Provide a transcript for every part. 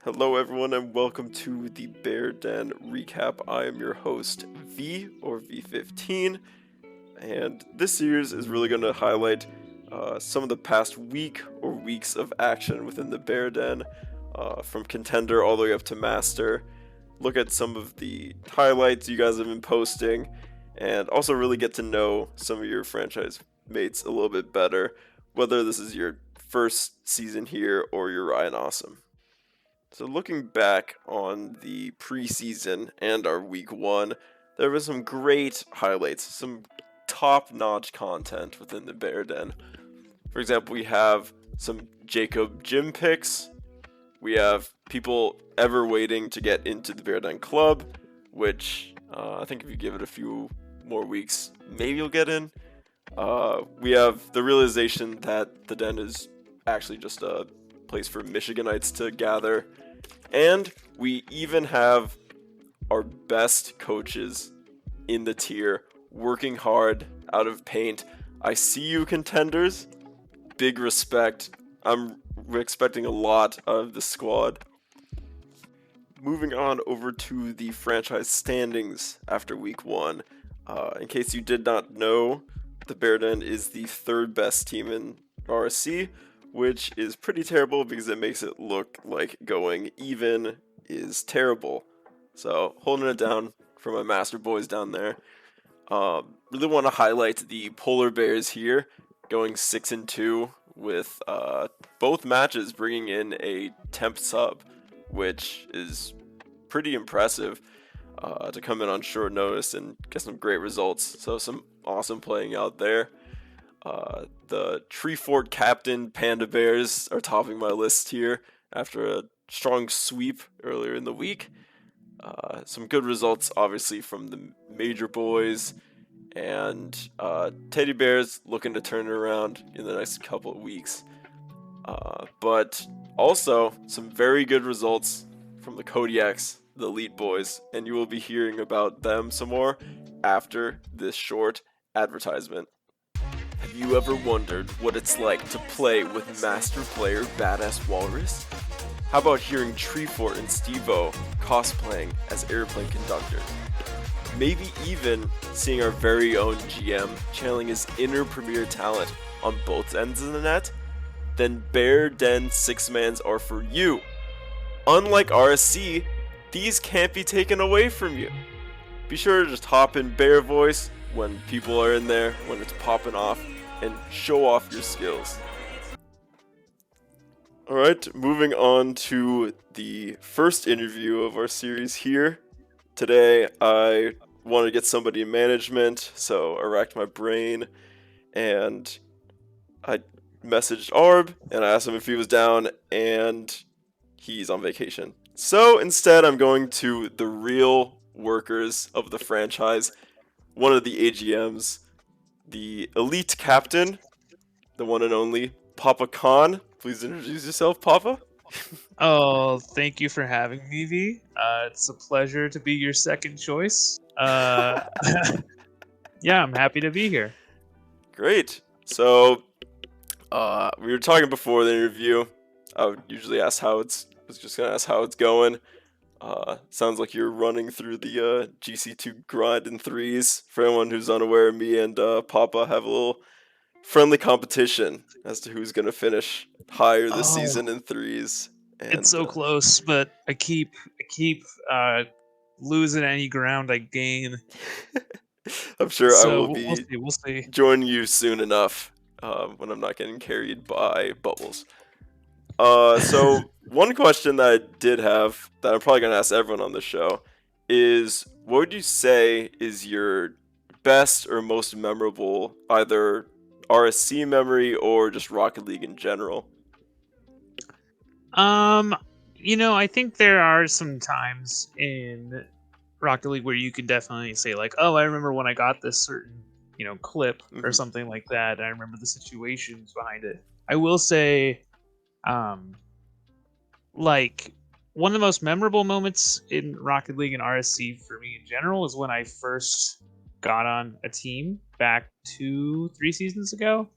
Hello, everyone, and welcome to the Bear Den Recap. I am your host, V or V15, and this series is really going to highlight some of the past week or weeks of action within the Bear Den, from contender all the way up to master. Look at some of the highlights you guys have been posting, and also really get to know some of your franchise mates a little bit better, whether this is your first season here or you're Ryan Awesome. So looking back on the preseason and our week one, there was some great highlights, some top-notch content within the Bear Den. For example, we have some Jacob gym picks. We have people ever waiting to get into the Bear Den Club, which I think if you give it a few more weeks, maybe you'll get in. We have the realization that the Den is actually just a place for Michiganites to gather. And we even have our best coaches in the tier working hard out of paint. I see you, contenders. Big respect. I'm expecting a lot of the squad. Moving on over to the franchise standings after week one. In case you did not know, the Bear Den is the third best team in RSC, which is pretty terrible because it makes it look like going even is terrible. So holding it down for my master boys down there. Really want to highlight the Polar Bears here, going 6-2 with both matches bringing in a temp sub, which is pretty impressive to come in on short notice and get some great results. So some awesome playing out there. The Tree Fort captain Panda Bears are topping my list here after a strong sweep earlier in the week. Some good results, obviously, from the major boys, and Teddy Bears looking to turn it around in the next couple of weeks. But also some very good results from the Kodiaks, the Elite Boys, and you will be hearing about them some more after this short advertisement. Have you ever wondered what it's like to play with master player Badass Walrus? How about hearing Treefort and Steve-O cosplaying as airplane conductors? Maybe even seeing our very own GM channeling his inner premier talent on both ends of the net? Then Bear Den 6-mans are for you. Unlike RSC, these can't be taken away from you. Be sure to just hop in Bear voice when people are in there, when it's popping off, and show off your skills. Alright, moving on to the first interview of our series here. Today, I wanted to get somebody in management, so I racked my brain, and I messaged Arb, and I asked him if he was down, and he's on vacation. So instead, I'm going to the real workers of the franchise, one of the AGMs, the elite captain, the one and only PapaKhan. Please introduce yourself, Papa. Oh, thank you for having me, V. It's a pleasure to be your second choice. Yeah, I'm happy to be here. Great. So, we were talking before the interview. I would usually ask was just gonna ask how it's going. Sounds like you're running through the GC2 grind in threes. For anyone who's unaware, me and Papa have a little friendly competition as to who's gonna finish higher this Oh, season in threes. it's And so close, but I keep uh, losing any ground I gain. I'm sure I So will we'll be see. We'll see. joining you soon enough when I'm not getting carried by bubbles. So one question that I did have that I'm probably gonna ask everyone on the show is, what would you say is your best or most memorable either RSC memory or just Rocket League in general? Um, I think there are some times in Rocket League where you can definitely say like, "Oh, I remember when I got this certain, clip or Hmm. something like that. I remember the situations behind it." I will say, um, like one of the most memorable moments in Rocket League and RSC for me in general is when I first got on a team back 3 seasons ago,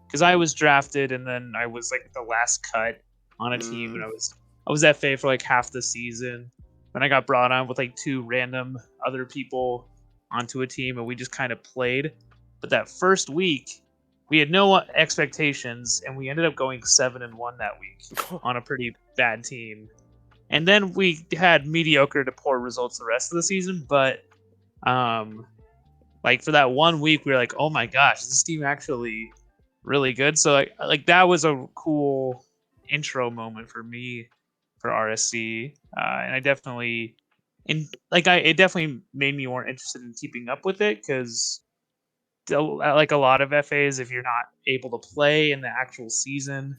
because I was drafted and then I was like the last cut on a team, and Mm. I was I was FA for like half the season. Then I got brought on with like two random other people onto a team, and we just kind of played. But that first week, we had no expectations, and we ended up going 7-1 that week on a pretty bad team. And then we had mediocre to poor results the rest of the season. But like for that 1 week, we were like, oh my gosh, is this team actually really good? So like that was a cool intro moment for me for RSC, and I definitely it definitely made me more interested in keeping up with it because like a lot of FAs, if you're not able to play in the actual season,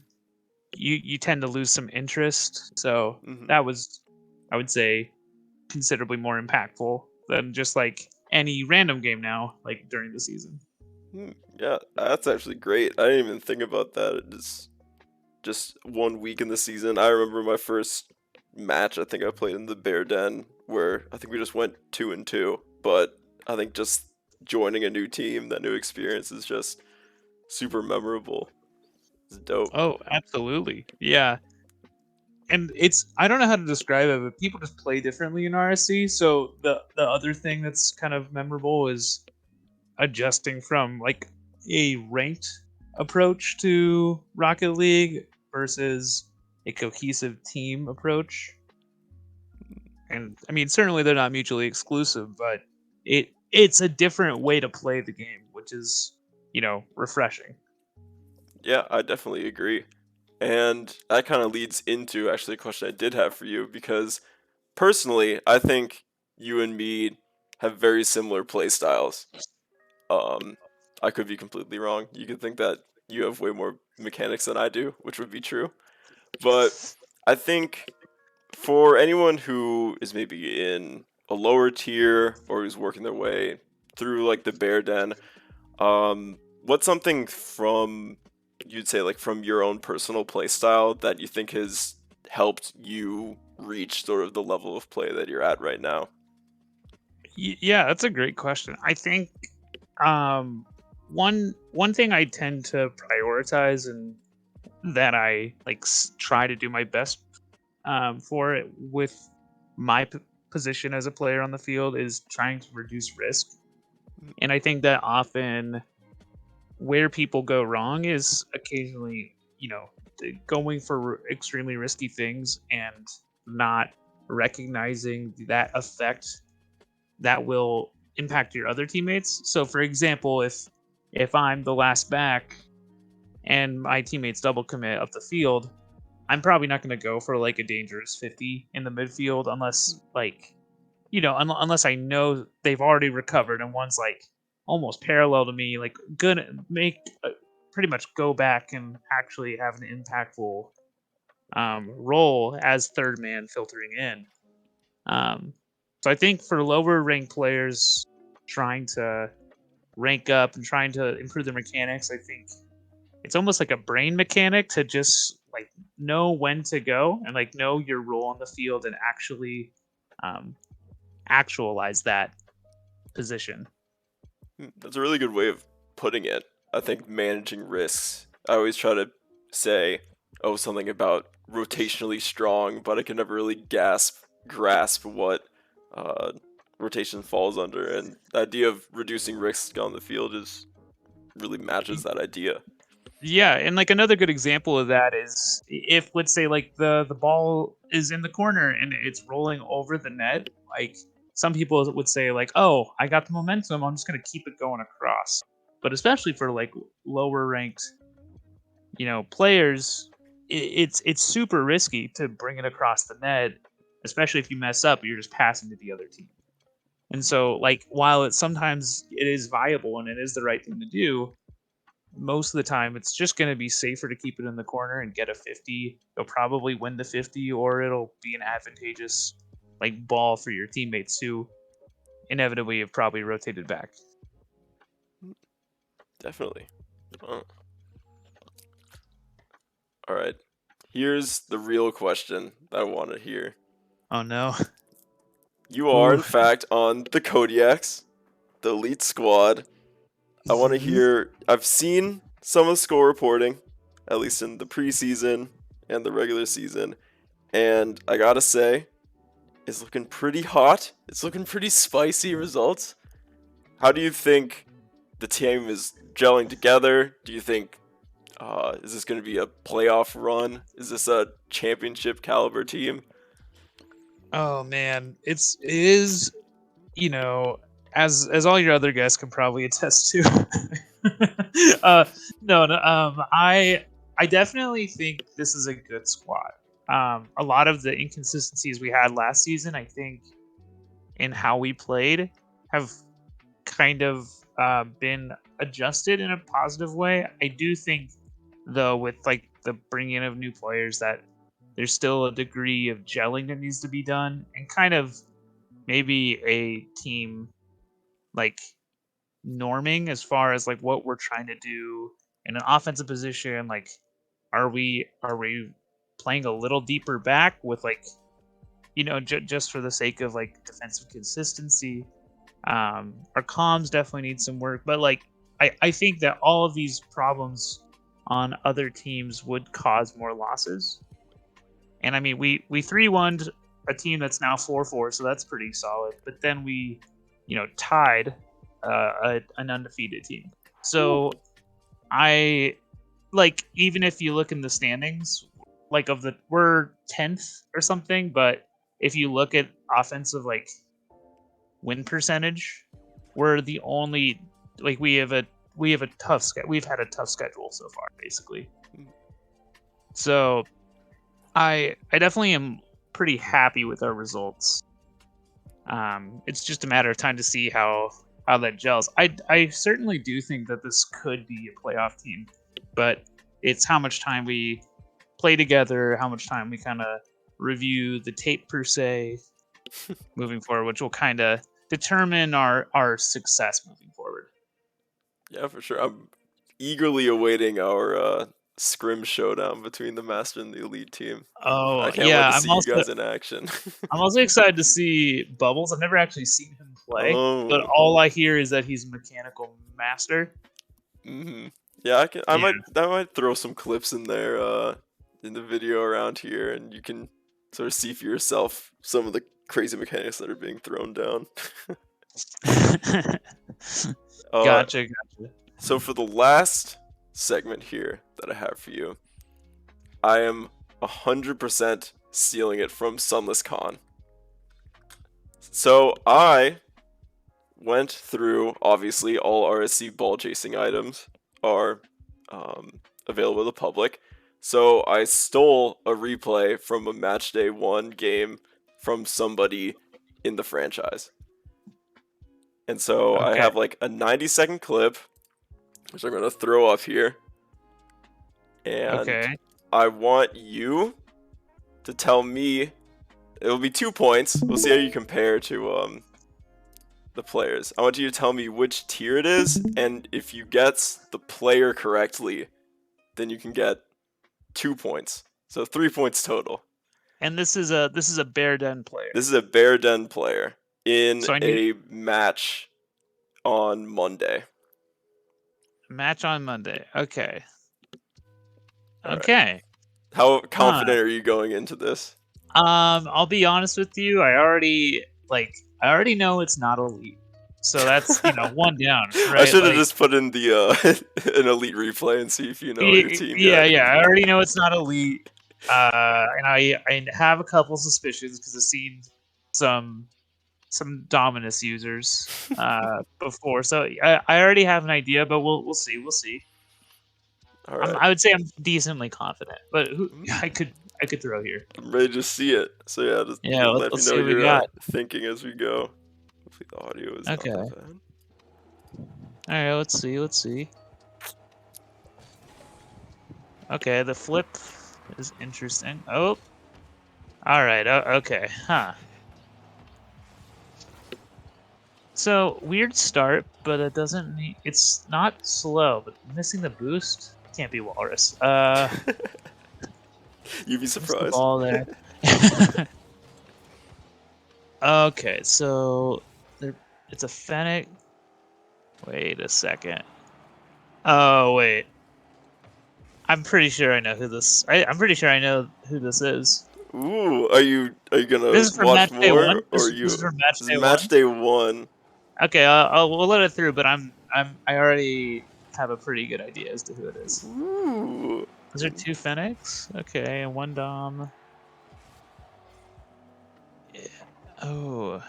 you tend to lose some interest. So Hmm. that was, I would say, considerably more impactful than just like any random game now, like during the season. Yeah, that's actually great. I didn't even think about that. It is just 1 week in the season. I remember my first match I think I played in the Bear Den where I think we just went 2-2. But I think just joining a new team, that new experience is just super memorable. It's dope. Oh, absolutely. Yeah. And it's I don't know how to describe it, but people just play differently in RSC. So the other thing that's kind of memorable is adjusting from like a ranked approach to Rocket League versus a cohesive team approach. And I mean, certainly they're not mutually exclusive, but it's a different way to play the game, which is, refreshing. Yeah, I definitely agree. And that kind of leads into actually a question I did have for you because personally, I think you and me have very similar play styles. Um, I could be completely wrong. You could think that you have way more mechanics than I do, which would be true. But I think for anyone who is maybe in a lower tier or who's working their way through like the Bear Den, what's something from you'd say like from your own personal play style that you think has helped you reach sort of the level of play that you're at right now? Yeah, that's a great question. I think um, one thing I tend to prioritize and that I like try to do my best for it with my position as a player on the field is trying to reduce risk. And I think that often where people go wrong is occasionally, going for extremely risky things and not recognizing that effect that will impact your other teammates. So for example, if I'm the last back and my teammates double commit up the field, I'm probably not going to go for like a dangerous 50 in the midfield unless like, unless I know they've already recovered and one's like almost parallel to me, like gonna make pretty much go back and actually have an impactful role as third man filtering in. Um, so I think for lower ranked players trying to rank up and trying to improve their mechanics, I think it's almost like a brain mechanic to just like know when to go and like know your role on the field and actually um, actualize that position. That's a really good way of putting it. I think managing risks. I always try to say, oh, something about rotationally strong, but I can never really grasp what uh, rotation falls under. And the idea of reducing risk on the field is really matches that idea. Yeah, and like another good example of that is if let's say like the ball is in the corner and it's rolling over the net, like some people would say like, "Oh, I got the momentum. I'm just going to keep it going across." But especially for like lower ranked, players, it's super risky to bring it across the net, especially if you mess up, you're just passing to the other team. And so like while it is viable and it is the right thing to do, most of the time it's just going to be safer to keep it in the corner and get a 50. You'll probably win the 50 or it'll be an advantageous like ball for your teammates who inevitably have probably rotated back. Definitely. Oh, all right. Here's the real question that I want to hear. Oh no. You are, Ooh. in fact, on the Kodiaks, the elite squad. I want to Mhm. hear. I've seen some of the score reporting, at least in the preseason and the regular season. and I gotta say, it's looking pretty hot. It's looking pretty spicy results. How do you think the team is gelling together? Do you think is this going to be a playoff run? Is this a championship caliber team? Oh man, it is, you know, as all your other guests can probably attest to. uh, no, I definitely think this is a good squad. A lot of the inconsistencies we had last season, I think, in how we played, have kind of been adjusted in a positive way. I do think, though, with like the bringing in of new players, that there's still a degree of gelling that needs to be done, and kind of maybe a team like norming as far as like what we're trying to do in an offensive position. Like, are we playing a little deeper back with like, just for the sake of like defensive consistency? Our comms definitely need some work, but like I think that all of these problems on other teams would cause more losses. And I mean, we 3-1 a team that's now 4-4, so that's pretty solid. But then we, tied an undefeated team. So I like, even if you look in the standings, like we're 10th or something, but if you look at offensive like win percentage, we're the only, like, we have a tough we've had a tough schedule so far, basically. So I definitely am pretty happy with our results. It's just a matter of time to see how that gels. I certainly do think that this could be a playoff team, but it's how much time we play together, how much time we kind of review the tape per se moving forward, which will kind of determine our success moving forward. Yeah, for sure. I'm eagerly awaiting our scrim showdown between the Master and the Elite team. I Oh can't wait yeah, to see you guys in action. I'm also excited to see Bubbles. I've never actually seen him play, but Oh, all I hear is that he's a mechanical master. yeah. I can. I Yeah. might. I might throw some clips in there, in the video around here, and you can sort of see for yourself some of the crazy mechanics that are being thrown down. Uh, Gotcha. so for the last segment here that I have for you, I am 100% stealing it from Sunless Khan. So I went through, obviously, all RSC ball chasing items are available to the public. So I stole a replay from a matchday 1 game from somebody in the franchise. And so I Okay. have like a 90-second clip, which I'm going to throw up here. And Okay. I want you to tell me, it'll be 2 points. We'll see how you compare to the players. I want you to tell me which tier it is, and if you get the player correctly, then you can get 2 points. So 3 points total. And this is a Bear Den player. This is a Bear Den player in So I need a match on Monday. a match on Monday. Okay. All right. Okay. How Huh. confident are you going into this? I'll be honest with you. I already know it's not elite. So that's, one down, I right? should have Like, just put in the an elite replay and see if you know your team yeah, yet. yeah. I already know it's not elite. And I have a couple suspicions because I've seen some Dominus users before, so I already have an idea, but we'll see. We'll see. All right. I would say I'm decently confident, but Mm, I could throw here. I'm ready to see it. So yeah, just Yeah, let me let's know see what we your got. thinking as we go. Hopefully the audio is not Okay. that All bad. right. Let's see. Let's see. Okay, the flip is interesting. Oh, all right. Okay. Huh. So weird start, but it doesn't mean it's not slow. But missing the boost can't be Walrus. You'd be Missed the surprised. ball there. Okay, so it's a Fennec. Wait a second. Oh wait, I'm pretty sure I know who this. I'm pretty sure I know who this is. Ooh, are you gonna This is from watch match day more, one. or are This is you? from match This is day match one. day 1. Okay, we'll let it through, but I already have a pretty good idea as to who it is. Ooh. Those are 2 Fennecs. Okay, and 1 Dom. Yeah. Oh.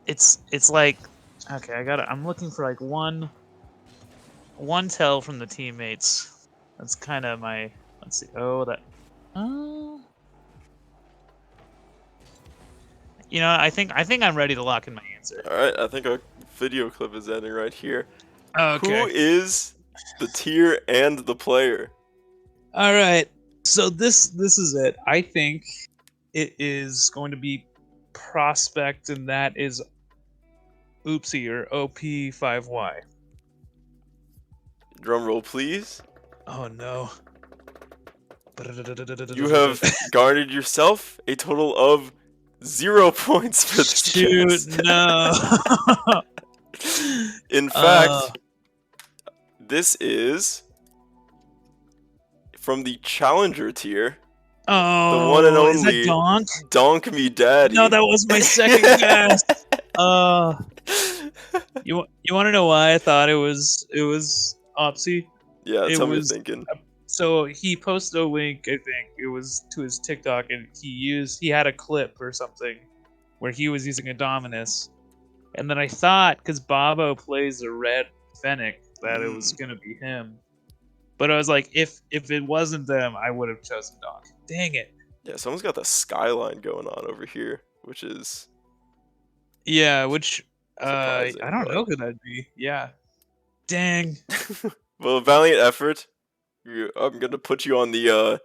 It's like, okay, I'm looking for like one tell from the teammates. That's kind of my, let's see. Oh, that. Oh. I think I'm ready to lock in my answer. All right, I think our video clip is ending right here. Who Okay. is the tier and the player? All right. So this is it. I think it is going to be prospect, and that is Oopsie or OP5Y. Drum roll, please. Oh no. You have garnered yourself a total of 0 points for this Shoot, guess. no. In uh, fact, this is from the challenger tier, the one and is that only Donk? Donk Me No, Daddy. that was my second guess. Uh, you want to know why I thought it was Opsy? Yeah, It tell me you're was thinking. so he posted a link. I think it was to his TikTok, and he had a clip or something where he was using a Dominus, and then I thought because Bobo plays a red Fennec that it was gonna be him. But I was like, if it wasn't them, I would have chosen Donk. Dang it. Yeah, someone's got the skyline going on over here, which is Yeah, which I surprising, don't know but who that'd be. Yeah. Dang. well, valiant effort. I'm gonna put you on the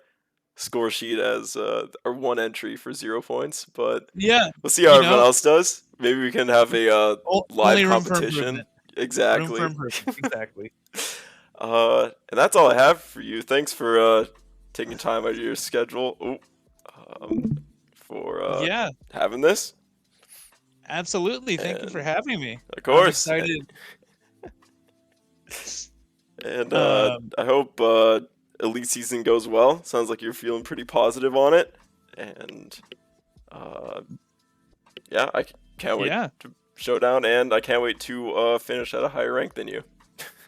score sheet as our one entry for 0 points, but Yeah. we'll see how You everyone know, else does. Maybe we can have a live only room for competition. improvement. Room for Exactly. improvement. Exactly. And that's all I have for you. Thanks for taking time out of your schedule. For Yeah, having this. absolutely. Thank you for And having me. of I'm course, excited. and Um, I hope elite season goes well. Sounds like you're feeling pretty positive on it, and uh, yeah, I can't wait yeah. to showdown, and I can't wait to finish at a higher rank than you.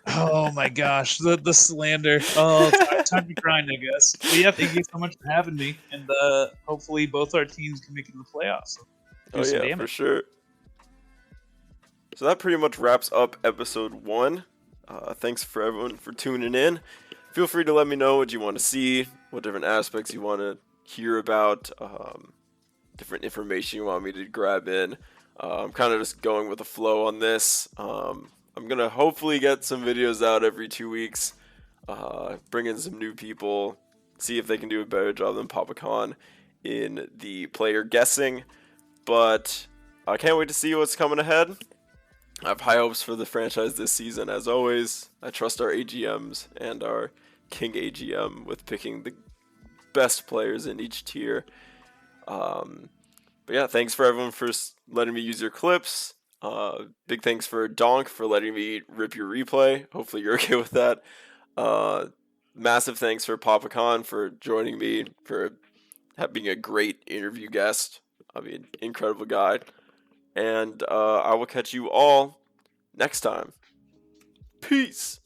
Oh my gosh, the slander. Oh, time to grind, I guess. But yeah, thank you so much for having me, and hopefully both our teams can make it to the playoffs. Do Oh some yeah, for damage. sure. So that pretty much wraps up episode 1. Thanks for everyone for tuning in. Feel free to let me know what you want to see, what different aspects you want to hear about, different information you want me to grab in. I'm kind of just going with the flow on this. I'm going to hopefully get some videos out every 2 weeks, bring in some new people, see if they can do a better job than PapaKhan in the player guessing. But I can't wait to see what's coming ahead. I have high hopes for the franchise this season. As always, I trust our AGMs and our King AGM with picking the best players in each tier. But yeah, thanks for everyone for letting me use your clips. Big thanks for Donk for letting me rip your replay. Hopefully you're okay with that. Massive thanks for PapaKhan for joining me, for being a great interview guest. I mean, incredible guy. And I will catch you all next time. Peace.